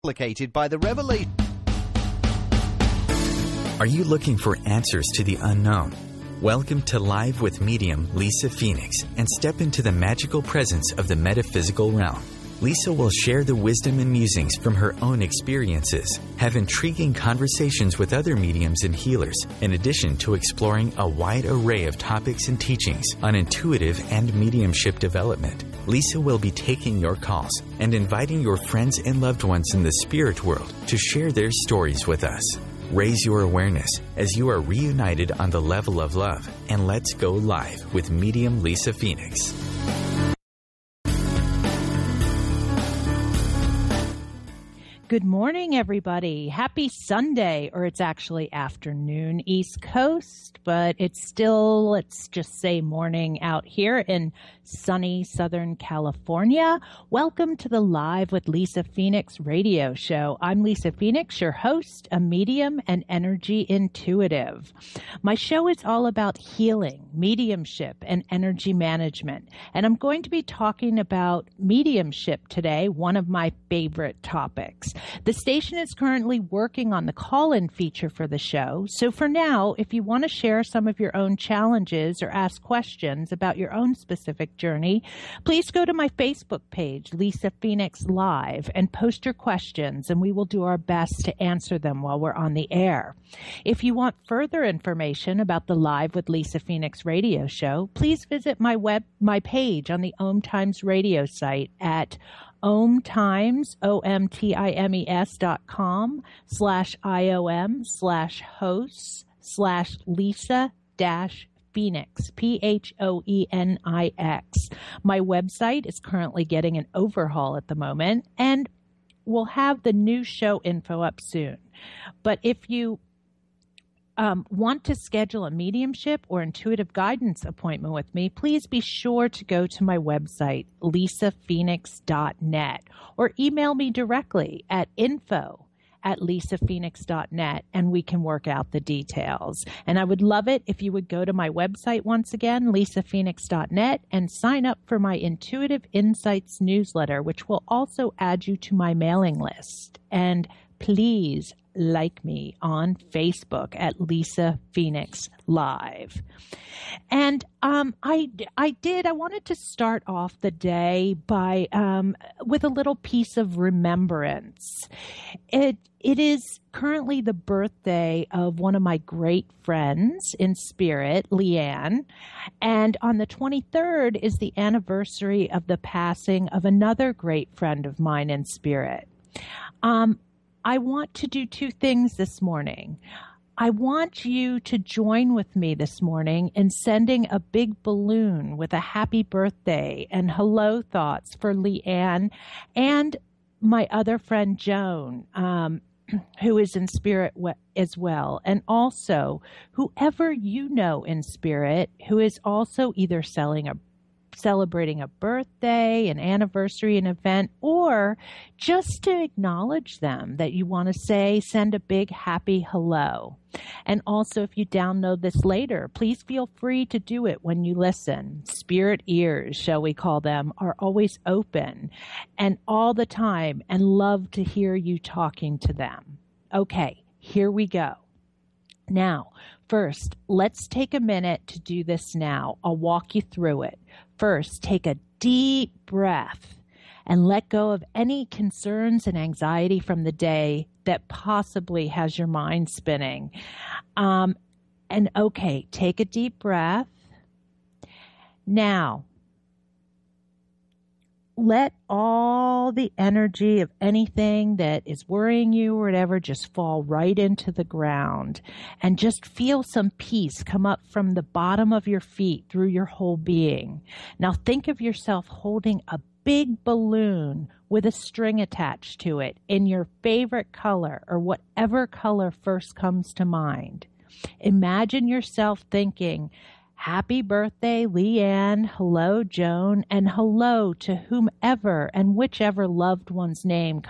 Complicated by the revelation. Are you looking for answers to the unknown? Welcome to Live with Medium Lisa Phoenix and step into the magical presence of the metaphysical realm. Lisa will share the wisdom and musings from her own experiences, have intriguing conversations with other mediums and healers, in addition to exploring a wide array of topics and teachings on intuitive and mediumship development. Lisa will be taking your calls and inviting your friends and loved ones in the spirit world to share their stories with us. Raise your awareness as you are reunited on the level of love, and let's go live with Medium Lisa Phoenix. Good morning, everybody. Happy Sunday, or it's actually afternoon East Coast, but it's still, let's just say, morning out here in sunny Southern California. Welcome to the Live with Lisa Phoenix radio show. I'm Lisa Phoenix, your host, a medium and energy intuitive. My show is all about healing, mediumship, and energy management. And I'm going to be talking about mediumship today, one of my favorite topics. The station is currently working on the call-in feature for the show. So for now, if you want to share some of your own challenges or ask questions about your own specific journey, please go to my Facebook page, Lisa Phoenix Live, and post your questions, and we will do our best to answer them while we're on the air. If you want further information about the Live with Lisa Phoenix radio show, please visit my page on the OMTimes radio site at OMTimes, OMTIMES.com/IOM/hosts/Lisa-Phoenix, Phoenix. My website is currently getting an overhaul at the moment, and we'll have the new show info up soon. But if you want to schedule a mediumship or intuitive guidance appointment with me, please be sure to go to my website, lisaphoenix.net, or email me directly at info@lisaphoenix.net, and we can work out the details. And I would love it if you would go to my website once again, lisaphoenix.net, and sign up for my Intuitive Insights newsletter, which will also add you to my mailing list. And please like me on Facebook at Lisa Phoenix Live. And I wanted to start off the day by with a little piece of remembrance. It is currently the birthday of one of my great friends in spirit, Leanne, and on the 23rd is the anniversary of the passing of another great friend of mine in spirit. I want to do two things this morning. I want you to join with me this morning in sending a big balloon with a happy birthday and hello thoughts for Leanne and my other friend Joan, who is in spirit as well. And also whoever you know in spirit who is also either celebrating a birthday, an anniversary, an event, or just to acknowledge them that you want to send a big happy hello. And also, if you download this later, please feel free to do it when you listen. Spirit ears, shall we call them, are always open and all the time, and love to hear you talking to them. Okay, here we go. Now, first, let's take a minute to do this now. I'll walk you through it. First, take a deep breath and let go of any concerns and anxiety from the day that possibly has your mind spinning. Take a deep breath. Now, let all the energy of anything that is worrying you or whatever just fall right into the ground, and just feel some peace come up from the bottom of your feet through your whole being. Now think of yourself holding a big balloon with a string attached to it in your favorite color or whatever color first comes to mind. Imagine yourself thinking, "Happy birthday, Leanne. Hello, Joan. And hello to whomever and whichever loved one's name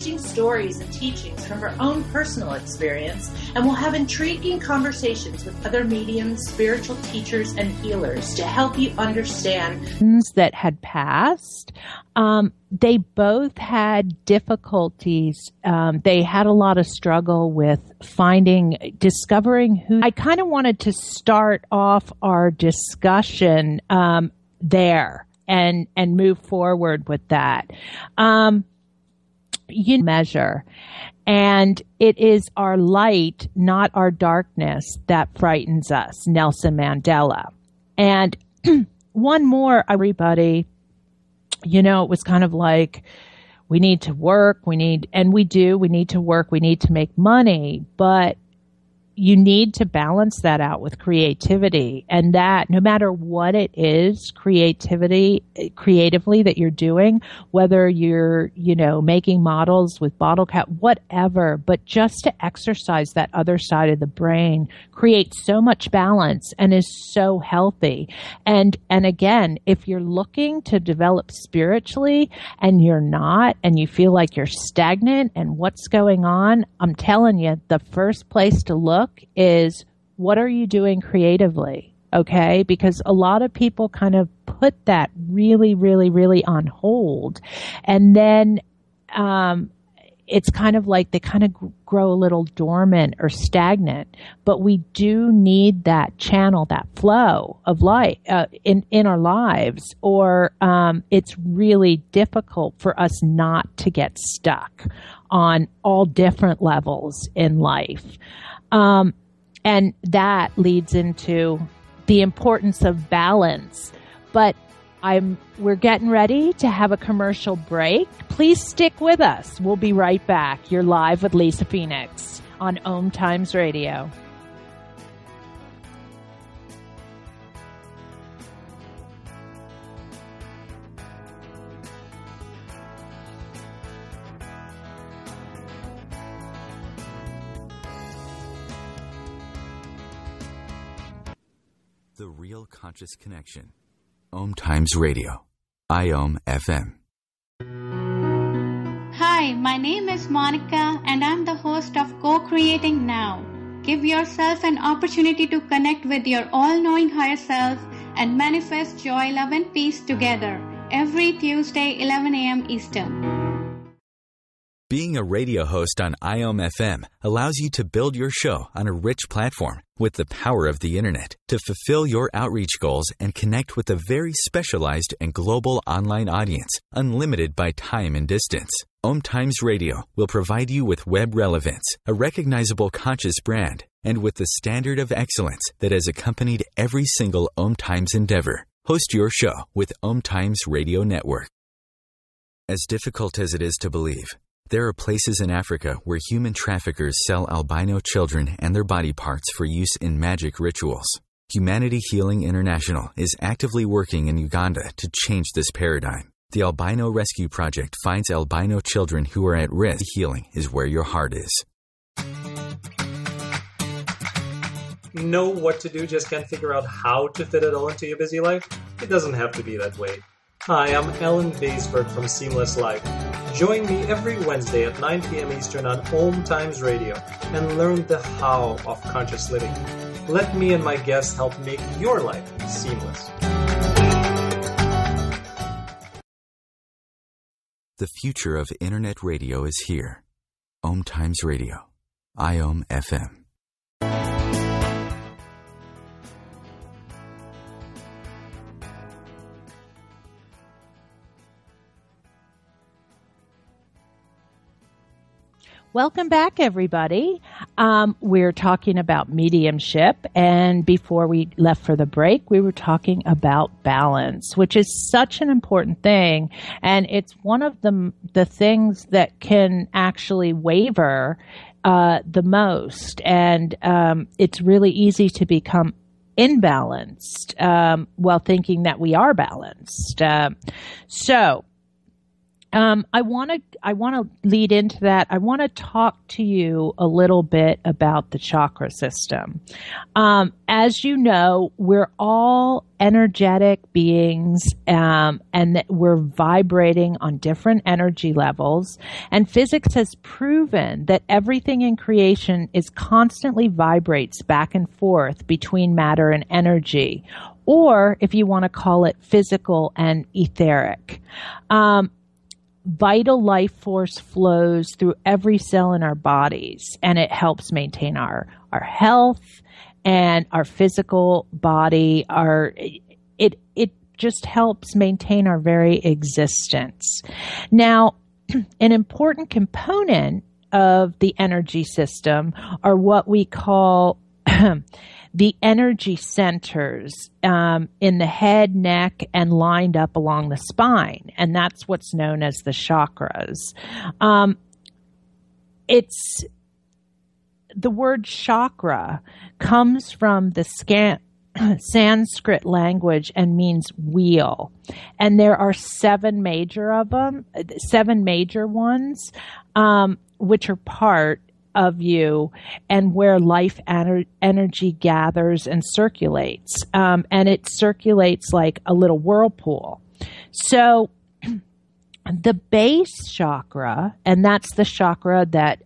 stories and teachings from her own personal experience, and will have intriguing conversations with other mediums, spiritual teachers, and healers to help you understand that had passed. They both had difficulties. They had a lot of struggle with discovering who. I kind of wanted to start off our discussion there and move forward with that. Measure. And it is our light, not our darkness, that frightens us, Nelson Mandela. And one more, everybody, it was kind of like, we need to work, we need to work, we need to make money, but you need to balance that out with creativity, and that no matter what it is, creatively that you're doing, whether you're, making models with bottle cap, whatever, but just to exercise that other side of the brain creates so much balance and is so healthy. And again, if you're looking to develop spiritually and you're not, and you feel like you're stagnant and what's going on, I'm telling you, the first place to look is, what are you doing creatively? Okay. Because a lot of people kind of put that really, really, really on hold. And then, it's kind of like they kind of grow a little dormant or stagnant, but we do need that channel, that flow of light, in our lives, or, it's really difficult for us not to get stuck on all different levels in life. And that leads into the importance of balance. But we're getting ready to have a commercial break. Please stick with us. We'll be right back. You're live with Lisa Phoenix on OMTimes Radio. The Real Conscious Connection. OMTimes Radio. IOM FM. Hi, my name is Monica and I'm the host of Co-Creating Now. Give yourself an opportunity to connect with your all-knowing higher self and manifest joy, love and peace together every Tuesday, 11 a.m. Eastern. Being a radio host on IOM FM allows you to build your show on a rich platform with the power of the internet to fulfill your outreach goals and connect with a very specialized and global online audience, unlimited by time and distance. OMTimes Radio will provide you with web relevance, a recognizable conscious brand, and with the standard of excellence that has accompanied every single OMTimes endeavor. Host your show with OMTimes Radio Network. As difficult as it is to believe, there are places in Africa where human traffickers sell albino children and their body parts for use in magic rituals. Humanity Healing International is actively working in Uganda to change this paradigm. The Albino Rescue Project finds albino children who are at risk. Healing is where your heart is. Know what to do, just can't figure out how to fit it all into your busy life? It doesn't have to be that way. Hi, I'm Ellen Baisberg from Seamless Life. Join me every Wednesday at 9 p.m. Eastern on OMTimes Radio and learn the how of conscious living. Let me and my guests help make your life seamless. The future of internet radio is here. OMTimes Radio. IOM FM. Welcome back, everybody. We're talking about mediumship, and before we left for the break, we were talking about balance, which is such an important thing, and it's one of the things that can actually waver the most, and it's really easy to become imbalanced while thinking that we are balanced. So I want to lead into that. I want to talk to you a little bit about the chakra system. As you know, we're all energetic beings, and that we're vibrating on different energy levels. And physics has proven that everything in creation is constantly vibrates back and forth between matter and energy, or if you want to call it physical and etheric. Vital life force flows through every cell in our bodies, and it helps maintain our health and our physical body. It just helps maintain our very existence. Now, an important component of the energy system are what we call the energy centers in the head, neck, and lined up along the spine. And that's what's known as the chakras. The word chakra comes from the Sanskrit language and means wheel. And there are seven major ones, which are part of you and where life energy gathers and circulates. And it circulates like a little whirlpool. So the base chakra, and that's the chakra that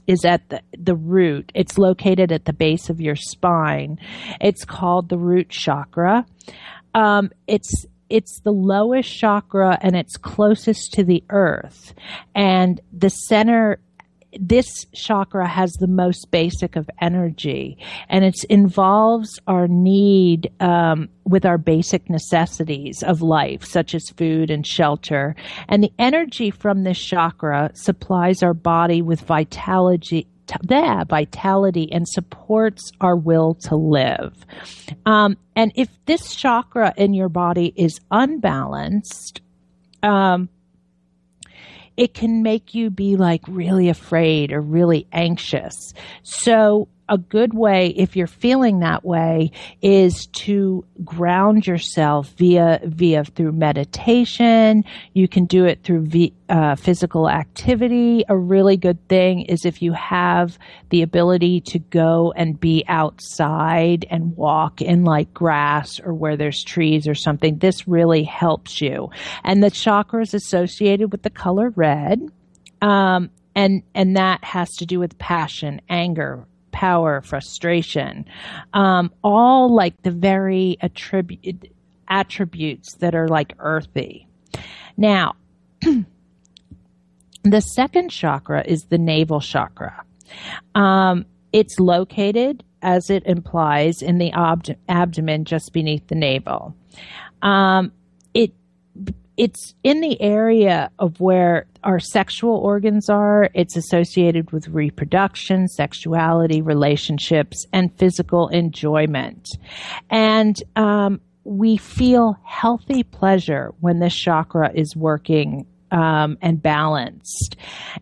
is at the root. It's located at the base of your spine. It's called the root chakra. It's the lowest chakra, and it's closest to the earth. And the center, this chakra has the most basic of energy, and it involves our need with our basic necessities of life, such as food and shelter. And the energy from this chakra supplies our body with vitality and supports our will to live. And if this chakra in your body is unbalanced, it can make you be like really afraid or really anxious. So a good way, if you're feeling that way, is to ground yourself via through meditation. You can do it through physical activity. A really good thing is if you have the ability to go and be outside and walk in like grass or where there's trees or something. This really helps you. And the chakra is associated with the color red. And that has to do with passion, anger, power, frustration, all like the very attributes that are like earthy. Now, the second chakra is the navel chakra. It's located, as it implies, in the abdomen just beneath the navel. It's in the area of where our sexual organs are. It's associated with reproduction, sexuality, relationships, and physical enjoyment. And we feel healthy pleasure when this chakra is working and balanced.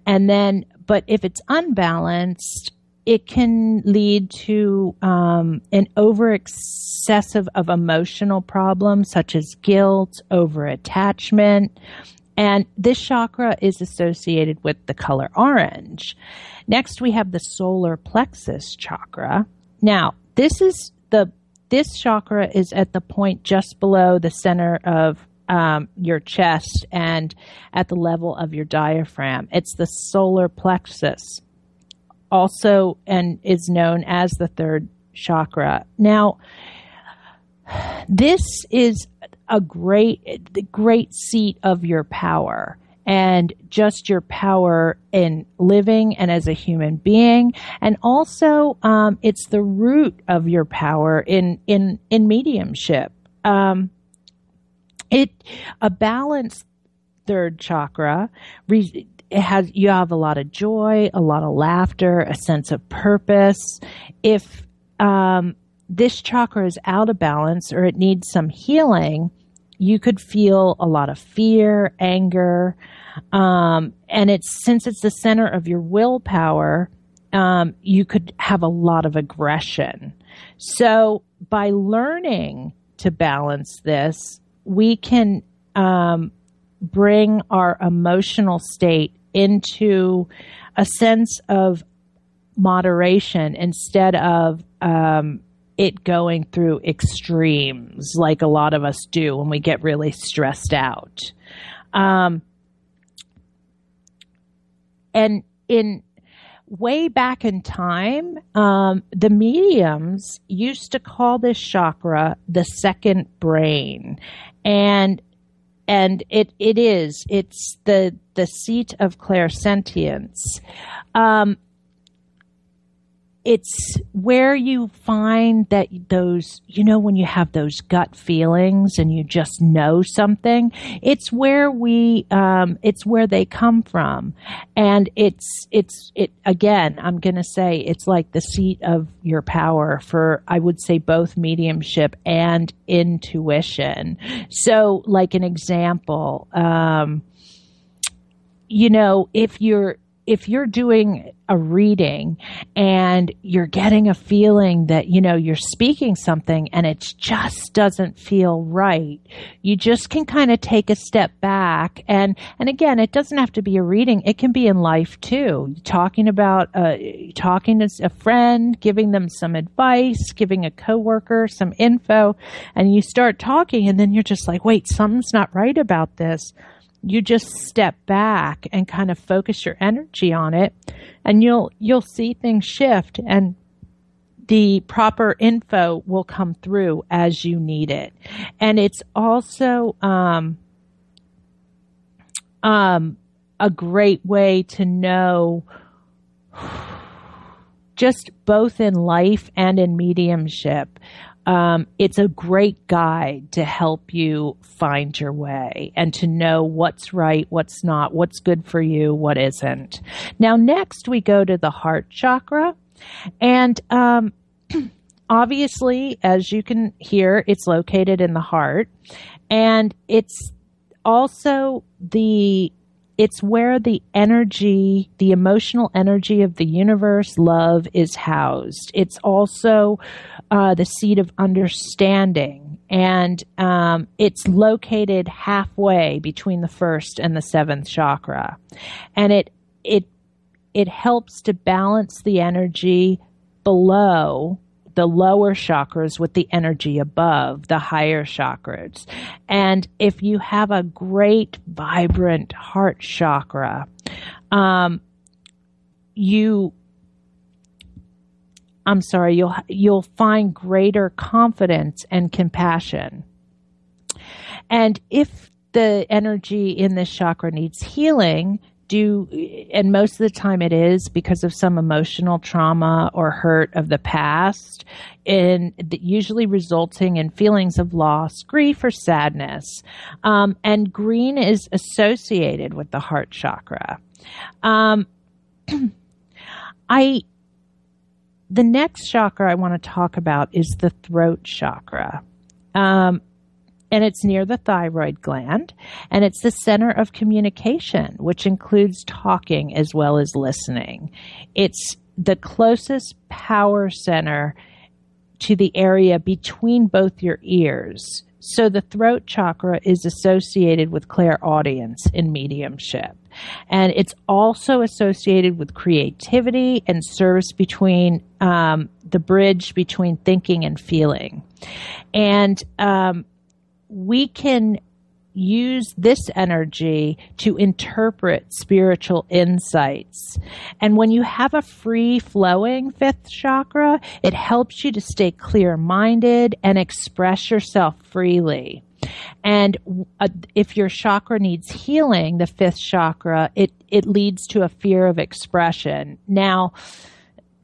And then, but if it's unbalanced, it can lead to an over-excessive of emotional problems such as guilt, over-attachment. And this chakra is associated with the color orange. Next, we have the solar plexus chakra. Now, this chakra is at the point just below the center of your chest and at the level of your diaphragm. It's the solar plexus, also, and is known as the third chakra. Now, this is the great seat of your power and just your power in living and as a human being. And also, it's the root of your power in mediumship. A balanced third chakra, you have a lot of joy, a lot of laughter, a sense of purpose. If this chakra is out of balance or it needs some healing, you could feel a lot of fear, anger, and since it's the center of your willpower, you could have a lot of aggression. So by learning to balance this, we can bring our emotional state into a sense of moderation instead of it going through extremes like a lot of us do when we get really stressed out. And in way back in time, the mediums used to call this chakra the second brain. And it's the seat of clairsentience. It's where you find that those, when you have those gut feelings and you just know something, it's where it's where they come from. And again, I'm going to say it's like the seat of your power for, I would say, both mediumship and intuition. So like an example, if you're doing a reading and you're getting a feeling that, you're speaking something and it just doesn't feel right, you just can kind of take a step back. And again, it doesn't have to be a reading. It can be in life too. Talking to a friend, giving them some advice, giving a coworker some info, and you start talking and then you're just like, wait, something's not right about this. You just step back and kind of focus your energy on it, and you'll see things shift, and the proper info will come through as you need it. And it's also a great way to know, just both in life and in mediumship. It's a great guide to help you find your way and to know what's right, what's not, what's good for you, what isn't. Now, next we go to the heart chakra. And obviously, as you can hear, it's located in the heart. And it's also it's where the energy, the emotional energy of the universe, love, is housed. It's also the seat of understanding, and it's located halfway between the first and the seventh chakra, and it helps to balance the energy below the lower chakras with the energy above the higher chakras. And if you have a great, vibrant heart chakra, you'll find greater confidence and compassion. And if the energy in this chakra needs healing, and most of the time it is because of some emotional trauma or hurt of the past, and usually resulting in feelings of loss, grief, or sadness. And green is associated with the heart chakra. The next chakra I want to talk about is the throat chakra. And it's near the thyroid gland, and it's the center of communication, which includes talking as well as listening. It's the closest power center to the area between both your ears. So the throat chakra is associated with clairaudience in mediumship. And it's also associated with creativity and serves between the bridge between thinking and feeling. And we can use this energy to interpret spiritual insights. And when you have a free-flowing fifth chakra, it helps you to stay clear-minded and express yourself freely. And if your chakra needs healing, the fifth chakra, it leads to a fear of expression. Now,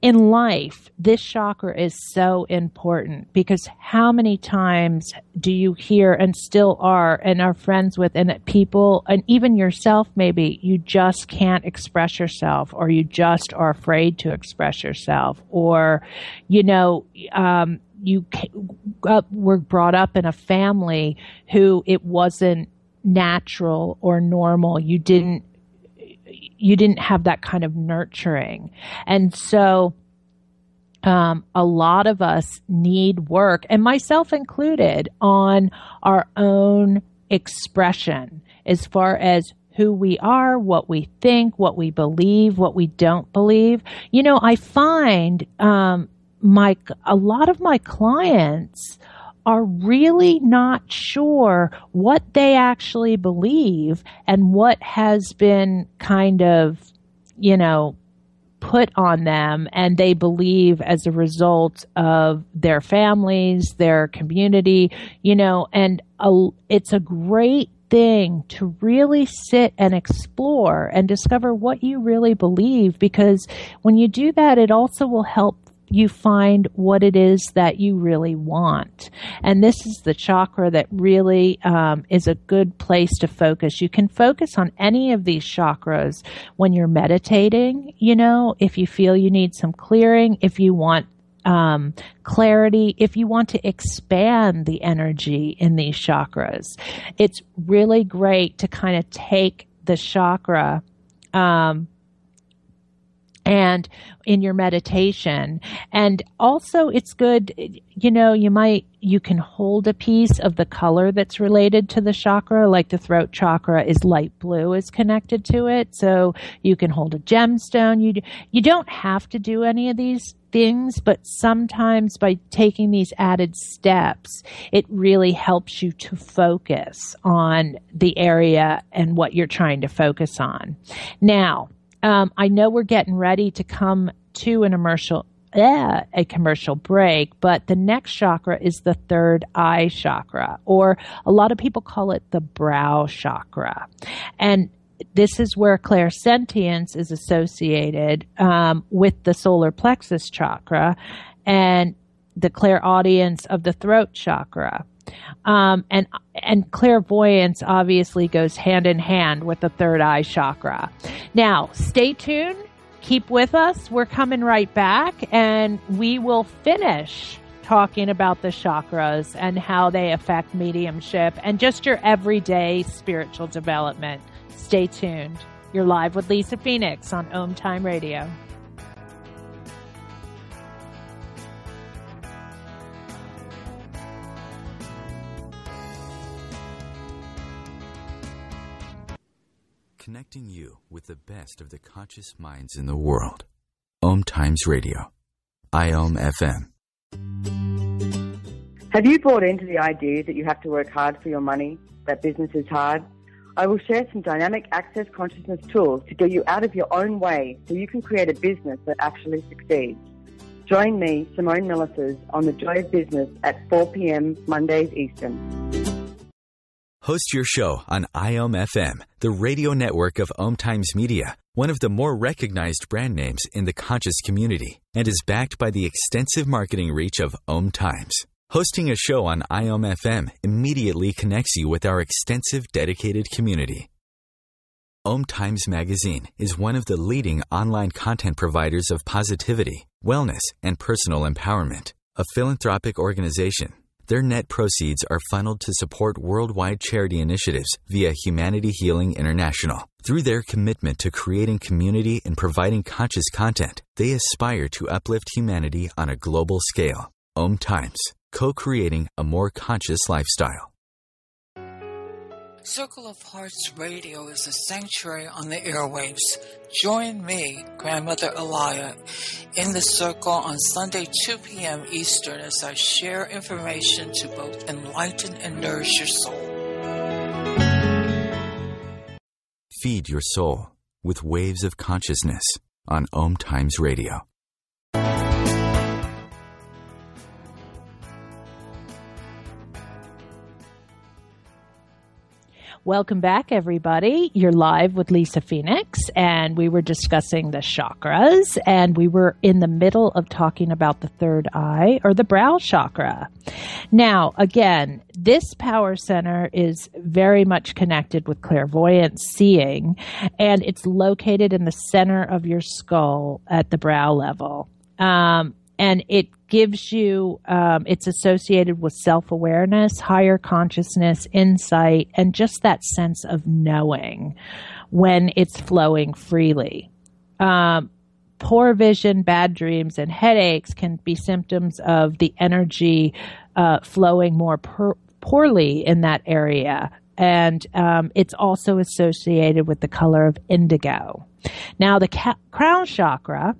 in life, this chakra is so important, because how many times do you hear and still are friends with, and that people, and even yourself maybe, you just can't express yourself, or you just are afraid to express yourself, or, you were brought up in a family who it wasn't natural or normal. You didn't have that kind of nurturing. And so a lot of us need work, and myself included, on our own expression as far as who we are, what we think, what we believe, what we don't believe. You know, I find a lot of my clients are really not sure what they actually believe and what has been kind of, you know, put on them, and they believe as a result of their families, their community, you know, and it's a great thing to really sit and explore and discover what you really believe, because when you do that, it also will help you find what it is that you really want. And this is the chakra that really is a good place to focus. You can focus on any of these chakras when you're meditating, you know, if you feel you need some clearing, if you want clarity, if you want to expand the energy in these chakras. It's really great to kind of take the chakra and in your meditation. And also it's good, you know, you can hold a piece of the color that's related to the chakra, like the throat chakra is light blue is connected to it. So you can hold a gemstone. You don't have to do any of these things, but sometimes by taking these added steps, it really helps you to focus on the area and what you're trying to focus on. Now, I know we're getting ready to come to a commercial break, but the next chakra is the third eye chakra, or a lot of people call it the brow chakra. And this is where clairsentience is associated with the solar plexus chakra and the clairaudience of the throat chakra. And clairvoyance obviously goes hand in hand with the third eye chakra. Now, stay tuned. Keep with us. We're coming right back, and we will finish talking about the chakras and how they affect mediumship and just your everyday spiritual development. Stay tuned. You're live with Lisa Phoenix on OMTime Radio. Connecting you with the best of the conscious minds in the world. OMTimes Radio. IOM FM. Have you bought into the idea that you have to work hard for your money, that business is hard? I will share some dynamic access consciousness tools to get you out of your own way so you can create a business that actually succeeds. Join me, Simone Millisers, on The Joy of Business at 4 p.m. Mondays Eastern. Host your show on IOM FM, the radio network of OMTimes Media, one of the more recognized brand names in the conscious community, and is backed by the extensive marketing reach of OMTimes. Hosting a show on IOM FM immediately connects you with our extensive dedicated community. OMTimes Magazine is one of the leading online content providers of positivity, wellness, and personal empowerment, a philanthropic organization. Their net proceeds are funneled to support worldwide charity initiatives via Humanity Healing International. Through their commitment to creating community and providing conscious content, they aspire to uplift humanity on a global scale. OMTimes, co-creating a more conscious lifestyle. Circle of Hearts Radio is a sanctuary on the airwaves. Join me, Grandmother Elia, in the circle on Sunday, 2 p.m. Eastern as I share information to both enlighten and nourish your soul. Feed your soul with waves of consciousness on OMTimes Radio. Welcome back, everybody. You're live with Lisa Phoenix, and we were discussing the chakras, and we were in the middle of talking about the third eye, or the brow chakra. Now, again, this power center is very much connected with clairvoyant seeing, and it's located in the center of your skull at the brow level. And it gives you, it's associated with self-awareness, higher consciousness, insight, and just that sense of knowing when it's flowing freely. Poor vision, bad dreams, and headaches can be symptoms of the energy flowing more poorly in that area and it's also associated with the color of indigo. Now, the crown chakra,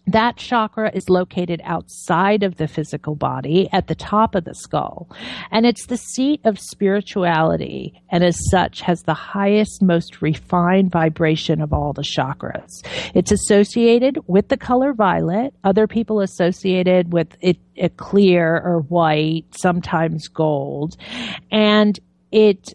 that chakra is located outside of the physical body at the top of the skull. And it's the seat of spirituality, and as such has the highest, most refined vibration of all the chakras. It's associated with the color violet. Other people associated with it clear or white, sometimes gold. And it's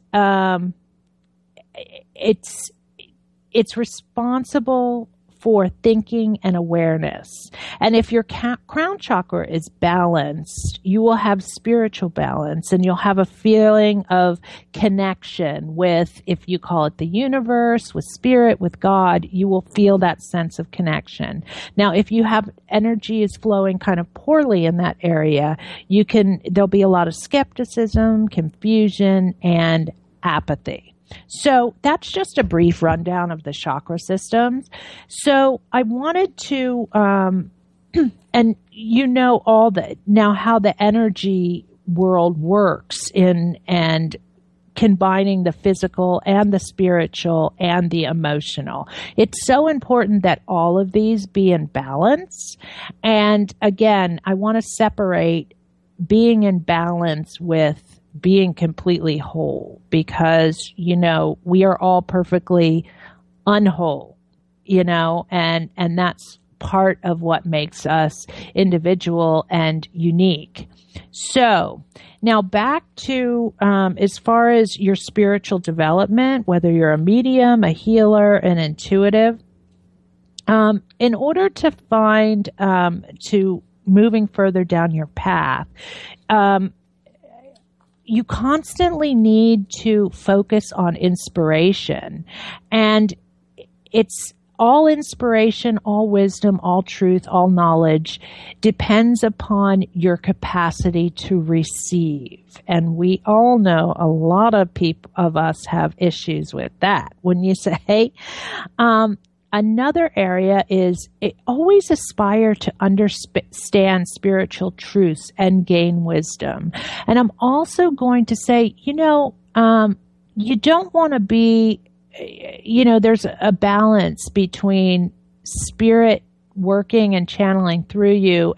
responsible for thinking and awareness. And if your crown chakra is balanced, you will have spiritual balance, and you'll have a feeling of connection with, if you call it the universe, with spirit, with God, you will feel that sense of connection. Now, if you have energy is flowing kind of poorly in that area, there'll be a lot of skepticism, confusion, and apathy. So that's just a brief rundown of the chakra systems. So I wanted to, and now how the energy world works and combining the physical and the spiritual and the emotional. It's so important that all of these be in balance. And again, I want to separate being in balance with being completely whole, because, we are all perfectly unwhole, and that's part of what makes us individual and unique. So now back to, as far as your spiritual development, whether you're a medium, a healer, an intuitive, in order to find, to moving further down your path, you constantly need to focus on inspiration, and it's all inspiration, all wisdom, all truth, all knowledge depends upon your capacity to receive. And we all know a lot of us have issues with that. When you say, another area is always aspire to understand spiritual truths and gain wisdom. And I'm also going to say, you don't want to be, there's a balance between spirit working and channeling through you,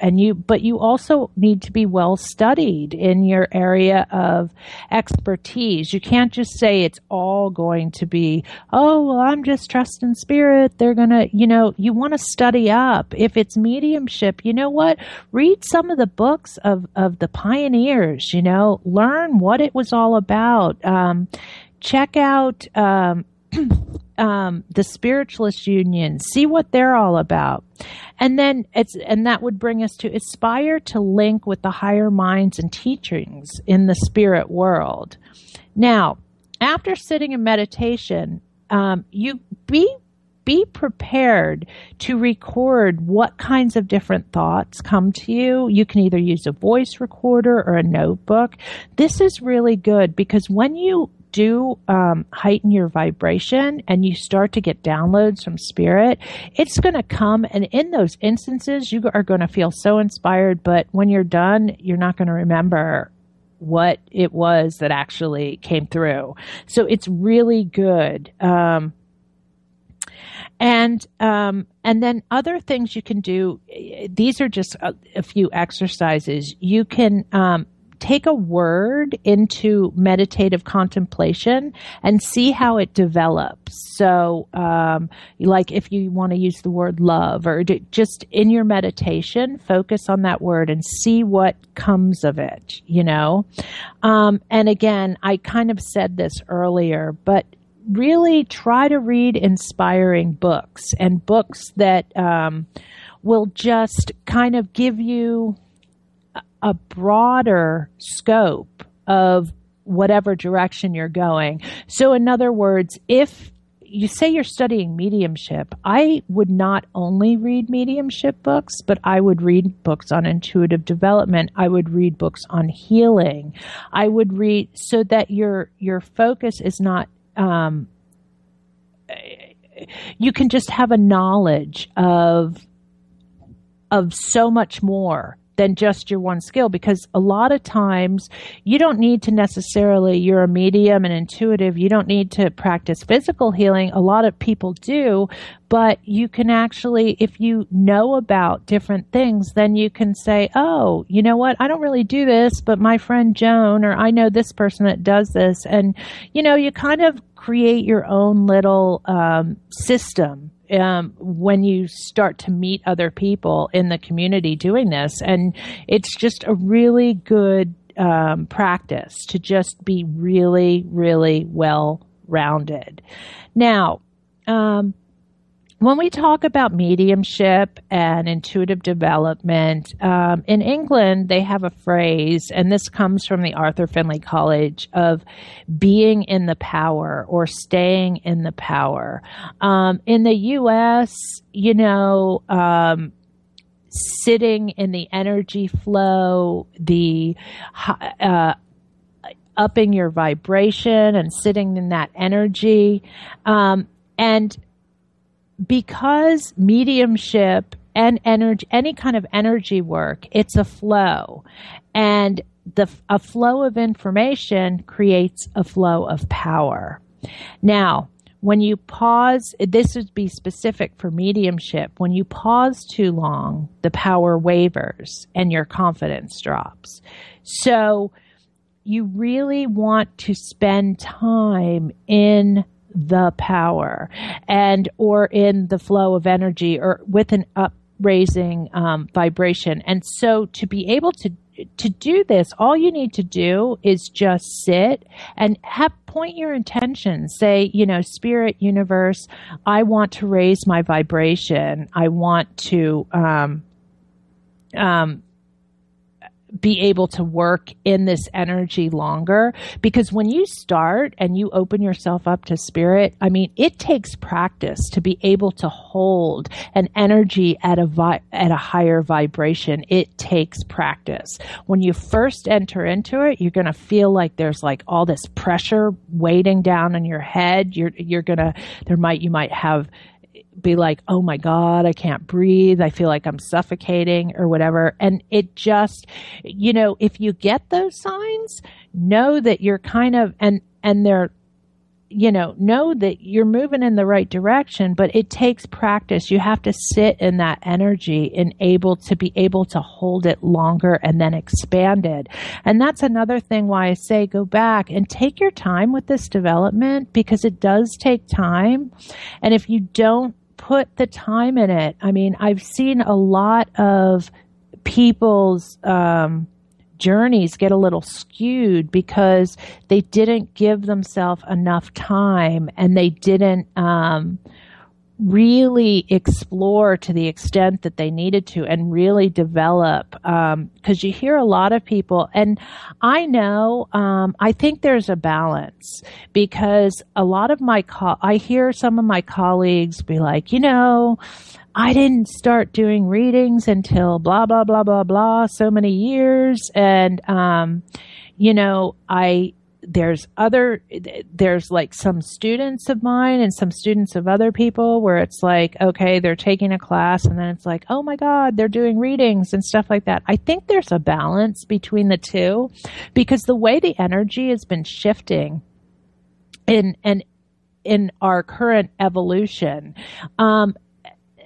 but you also need to be well studied in your area of expertise. You can't just say it's all going to be, oh, well, I'm just trusting spirit. They're gonna, you want to study up. If it's mediumship, you know what? Read some of the books of the pioneers, learn what it was all about. Check out, the Spiritualist Union, see what they're all about. And then that would bring us to aspire to link with the higher minds and teachings in the spirit world. Now, after sitting in meditation, you be prepared to record what kinds of different thoughts come to you. You can either use a voice recorder or a notebook. This is really good because when you do heighten your vibration and you start to get downloads from spirit, it's going to come, and in those instances you are going to feel so inspired, but when you're done, you're not going to remember what it was that actually came through. So it's really good. And then other things you can do, these are just a few exercises. You can take a word into meditative contemplation and see how it develops. So, like if you want to use the word love, or just in your meditation, focus on that word and see what comes of it, And again, I kind of said this earlier, but really try to read inspiring books and books that will just kind of give you a broader scope of whatever direction you're going. So in other words, if you say you're studying mediumship, I would not only read mediumship books, but I would read books on intuitive development. I would read books on healing. I would read so that your focus is not, you can just have a knowledge of so much more than just your one skill, because a lot of times you don't need to necessarily, you're a medium and intuitive, you don't need to practice physical healing. A lot of people do, but you can actually, if you know about different things, then you can say, oh, you know what, I don't really do this, but my friend Joan, or I know this person that does this. And, you kind of create your own little system when you start to meet other people in the community doing this. And it's just a really good practice to just be really, really well-rounded. Now, when we talk about mediumship and intuitive development, in England, they have a phrase, and this comes from the Arthur Findlay College, of being in the power or staying in the power. In the U.S., sitting in the energy flow, the upping your vibration and sitting in that energy, and because mediumship and energy, any kind of energy work, it's a flow, and a flow of information creates a flow of power. Now, when you pause, this would be specific for mediumship. When you pause too long, the power wavers and your confidence drops. So you really want to spend time in the power or in the flow of energy, or with an upraising vibration. And so to be able to do this, all you need to do is just sit and point your intention. Say, Spirit, universe, I want to raise my vibration. I want to be able to work in this energy longer. Because when you start and you open yourself up to spirit, it takes practice to be able to hold an energy at a higher vibration. It takes practice. When you first enter into it, you're going to feel like there's like all this pressure weighting down on your head. You might be like, oh my God, I can't breathe. I feel like I'm suffocating or whatever. And it just, if you get those signs, know that you're kind of, and they're, know that you're moving in the right direction, but it takes practice. You have to sit in that energy and be able to hold it longer and then expand it. And that's another thing why I say go back and take your time with this development, because it does take time. And if you don't put the time in it, I've seen a lot of people's journeys get a little skewed because they didn't give themselves enough time, and they didn't really explore to the extent that they needed to and really develop. Because you hear a lot of people, and I know, I think there's a balance, because a lot of I hear some of my colleagues be like, I didn't start doing readings until blah, blah, blah, blah, blah, so many years. And, there's like some students of mine and some students of other people where it's like, okay, they're taking a class and then it's like, oh my God, they're doing readings and stuff like that. I think there's a balance between the two, because the way the energy has been shifting in our current evolution,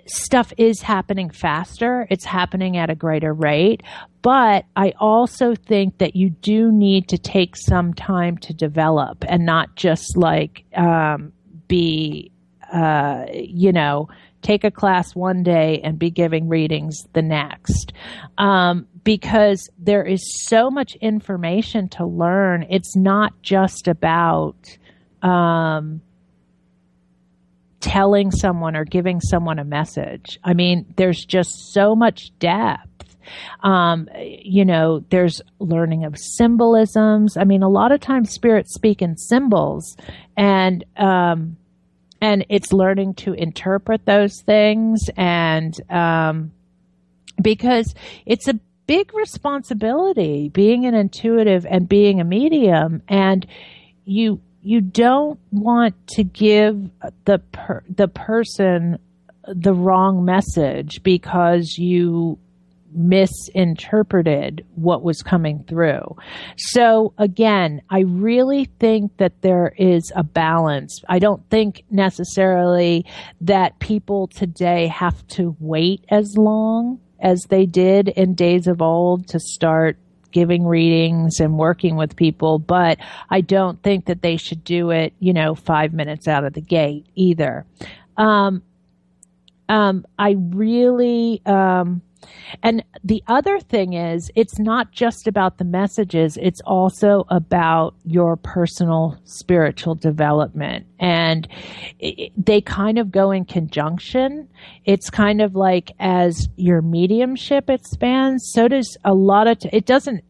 stuff is happening faster. It's happening at a greater rate. But I also think that you do need to take some time to develop, and not just like take a class one day and be giving readings the next. Because there is so much information to learn. It's not just about telling someone or giving someone a message. There's just so much depth. There's learning of symbolisms. A lot of times spirits speak in symbols, and it's learning to interpret those things. And, because it's a big responsibility being an intuitive and being a medium, and you don't want to give the person the wrong message because you misinterpreted what was coming through. So again, I really think that there is a balance. I don't think necessarily that people today have to wait as long as they did in days of old to start giving readings and working with people, but I don't think that they should do it, 5 minutes out of the gate either. I really, and the other thing is, it's not just about the messages, it's also about your personal spiritual development. And they kind of go in conjunction. It's kind of like as your mediumship expands, so does a lot of, it doesn't,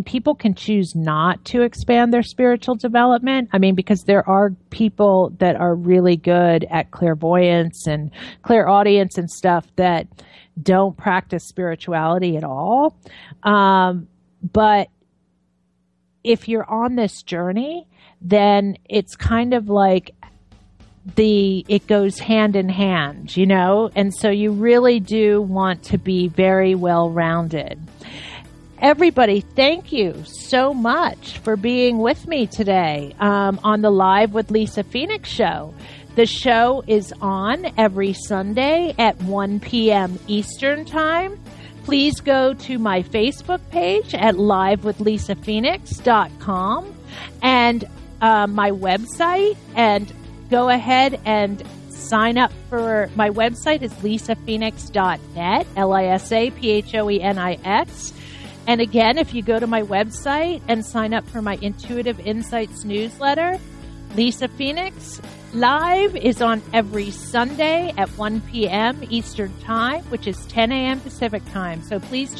people can choose not to expand their spiritual development. Because there are people that are really good at clairvoyance and clairaudience and stuff that don't practice spirituality at all. But if you're on this journey, then it's kind of like it goes hand in hand, and so you really do want to be very well-rounded. Everybody, thank you so much for being with me today on the Live with Lisa Phoenix show. The show is on every Sunday at 1 p.m. Eastern Time. Please go to my Facebook page at livewithlisaphoenix.com and my website, and go ahead and sign up for my website is lisaphoenix.net, LISAPHOENIX. And again, if you go to my website and sign up for my Intuitive Insights newsletter, Lisa Phoenix Live is on every Sunday at 1 p.m. Eastern Time, which is 10 a.m. Pacific Time. So please